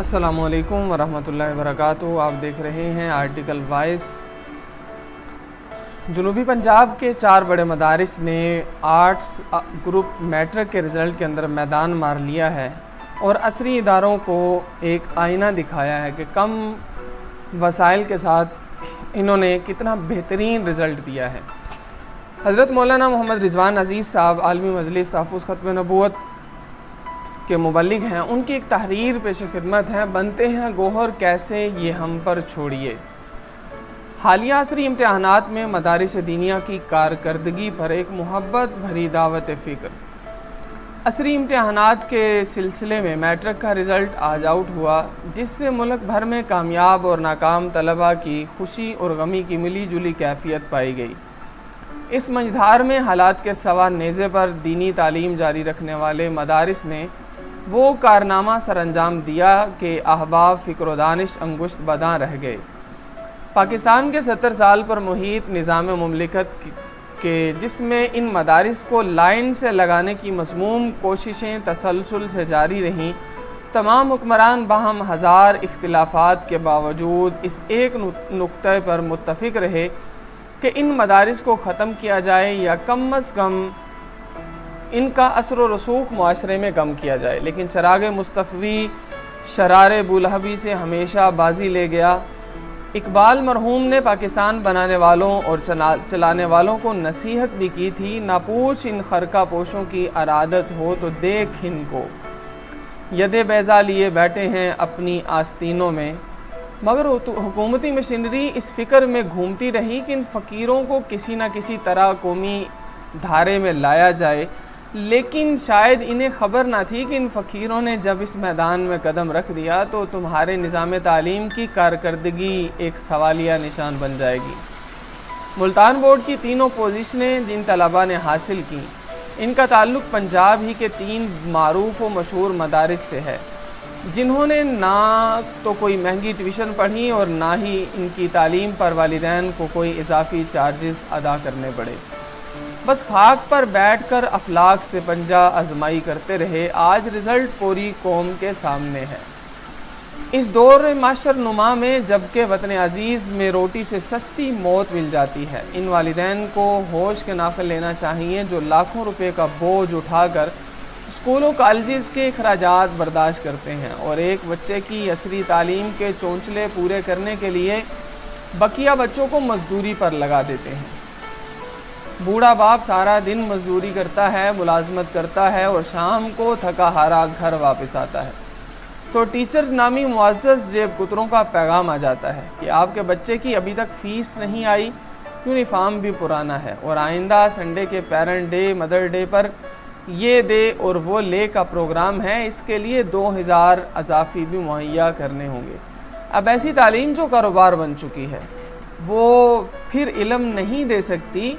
السلام علیکم ورحمۃ اللہ وبرکاتہ۔ آپ دیکھ رہے ہیں آرٹیکل وائس۔ جنوبی پنجاب کے 4 بڑے مدارس نے آرٹس گروپ میٹرک کے رزلٹ کے اندر میدان مار لیا ہے اور عصری اداروں کو ایک آئینہ دکھایا ہے کہ کم وسائل کے ساتھ انہوں نے کتنا بہترین رزلٹ دیا ہے۔ حضرت مولانا محمد رضوان عزیز صاحب عالمی مجلس تحفظ ختم نبوت کے مبلغ ہیں، ان کی ایک تحریر پیش خدمت ہے، بنتے ہیں گوہر کیسے یہ ہم پر چھوڑیے۔ حالیہ عصری امتحانات میں مدارس دینیہ کی کارکردگی پر ایک محبت بھری دعوت فکر۔ عصری امتحانات کے سلسلے میں میٹرک کا رزلٹ آج آؤٹ ہوا، جس سے ملک بھر میں کامیاب اور ناکام طلباء کی خوشی اور غمی کی ملی جلی کیفیت پائی گئی۔ اس منجدھار میں حالات کے سوا نیزے پر دینی تعلیم جاری رکھنے والے مدارس نے وہ کارنامہ سر انجام دیا کہ احباب فکر و دانش انگشت بداں رہ گئے۔ پاکستان کے 70 سال پر محیط نظام مملکت کے جس میں ان مدارس کو لائن سے لگانے کی مذموم کوششیں تسلسل سے جاری رہیں، تمام حکمران باہم ہزار اختلافات کے باوجود اس ایک نقطے پر متفق رہے کہ ان مدارس کو ختم کیا جائے یا کم از کم ان کا اثر و رسوخ معاشرے میں کم کیا جائے۔ لیکن چراغ مصطفی شرار بولہبی سے ہمیشہ بازی لے گیا۔ اقبال مرحوم نے پاکستان بنانے والوں اور چلانے والوں کو نصیحت بھی کی تھی، نہ پوچھ ان خرقہ پوشوں کی ارادت ہو تو دیکھ ان کو، ید بیضا لیے بیٹھے ہیں اپنی آستینوں میں۔ مگر حکومتی مشینری اس فکر میں گھومتی رہی کہ ان فقیروں کو کسی نہ کسی طرح قومی دھارے میں لایا جائے، لیکن شاید انہیں خبر نہ تھی کہ ان فقیروں نے جب اس میدان میں قدم رکھ دیا تو تمہارے نظام تعلیم کی کارکردگی ایک سوالیہ نشان بن جائے گی۔ ملتان بورڈ کی تینوں پوزیشنیں جن طلباء نے حاصل کی، ان کا تعلق پنجاب ہی کے 3 معروف و مشہور مدارس سے ہے، جنہوں نے نہ تو کوئی مہنگی ٹیوشن پڑھی اور نہ ہی ان کی تعلیم پر والدین کو کوئی اضافی چارجز ادا کرنے پڑے۔ بس خاک پر بیٹھ کر افلاک سے پنجہ آزمائی کرتے رہے۔ آج رزلٹ پوری قوم کے سامنے ہے۔ اس دور معاشر نما میں جبکہ وطن عزیز میں روٹی سے سستی موت مل جاتی ہے، ان والدین کو ہوش کے ناخن لینا چاہیے جو لاکھوں روپے کا بوجھ اٹھا کر اسکولوں کالجز کے اخراجات برداشت کرتے ہیں اور ایک بچے کی عصری تعلیم کے چونچلے پورے کرنے کے لیے بقیہ بچوں کو مزدوری پر لگا دیتے ہیں۔ بوڑھا باپ سارا دن مزدوری کرتا ہے، ملازمت کرتا ہے اور شام کو تھکا ہارا گھر واپس آتا ہے، تو ٹیچر نامی معزز جیب کتروں کا پیغام آ جاتا ہے کہ آپ کے بچے کی ابھی تک فیس نہیں آئی، یونیفارم بھی پرانا ہے اور آئندہ سنڈے کے پیرنٹ ڈے، مدر ڈے پر یہ دے اور وہ لے کا پروگرام ہے، اس کے لیے 2000 اضافی بھی مہیا کرنے ہوں گے۔ اب ایسی تعلیم جو کاروبار بن چکی ہے وہ پھر علم نہیں دے سکتی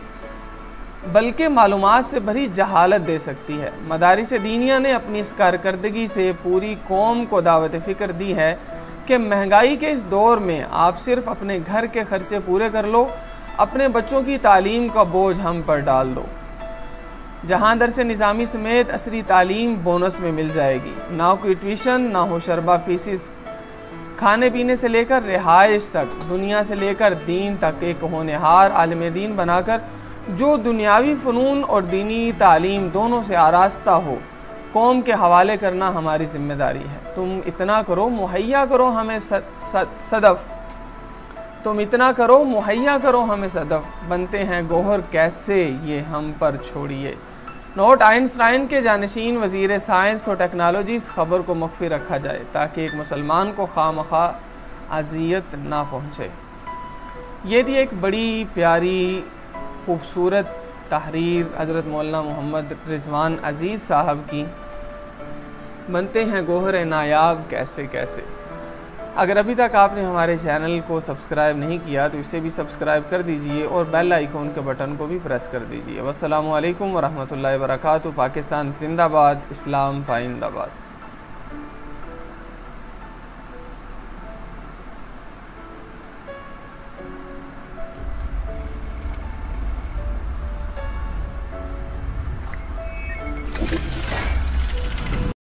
بلکہ معلومات سے بھری جہالت دے سکتی ہے۔ مدارس دینیہ نے اپنی اس کارکردگی سے پوری قوم کو دعوت فکر دی ہے کہ مہنگائی کے اس دور میں آپ صرف اپنے گھر کے خرچے پورے کر لو، اپنے بچوں کی تعلیم کا بوجھ ہم پر ڈال دو۔ جہاں درس نظامی سمیت عصری تعلیم بونس میں مل جائے گی، نہ کوئی ٹیوشن، نہ ہو شربہ فیسز، کھانے پینے سے لے کر رہائش تک، دنیا سے لے کر دین تک ایک ہونہار عالم دین بنا کر جو دنیاوی فنون اور دینی تعلیم دونوں سے آراستہ ہو، قوم کے حوالے کرنا ہماری ذمہ داری ہے۔ تم اتنا کرو مہیا کرو ہمیں صدف، تم اتنا کرو مہیا کرو ہمیں صدف، بنتے ہیں گوہر کیسے یہ ہم پر چھوڑیے۔ نوٹ: آئنسٹائن کے جانشین وزیر سائنس اور ٹیکنالوجی اس خبر کو مخفی رکھا جائے تاکہ ایک مسلمان کو خواہ اذیت نہ پہنچے۔ یہ تھی ایک بڑی پیاری خوبصورت تحریر حضرت مولانا محمد رضوان عزیز صاحب کی، بنتے ہیں گوہر نایاب کیسے کیسے۔ اگر ابھی تک آپ نے ہمارے چینل کو سبسکرائب نہیں کیا تو اسے بھی سبسکرائب کر دیجئے اور بیل آئیکن کے بٹن کو بھی پریس کر دیجئے۔ والسلام علیکم ورحمۃ اللہ وبرکاتہ۔ پاکستان زندہ باد، اسلام پائندہ باد۔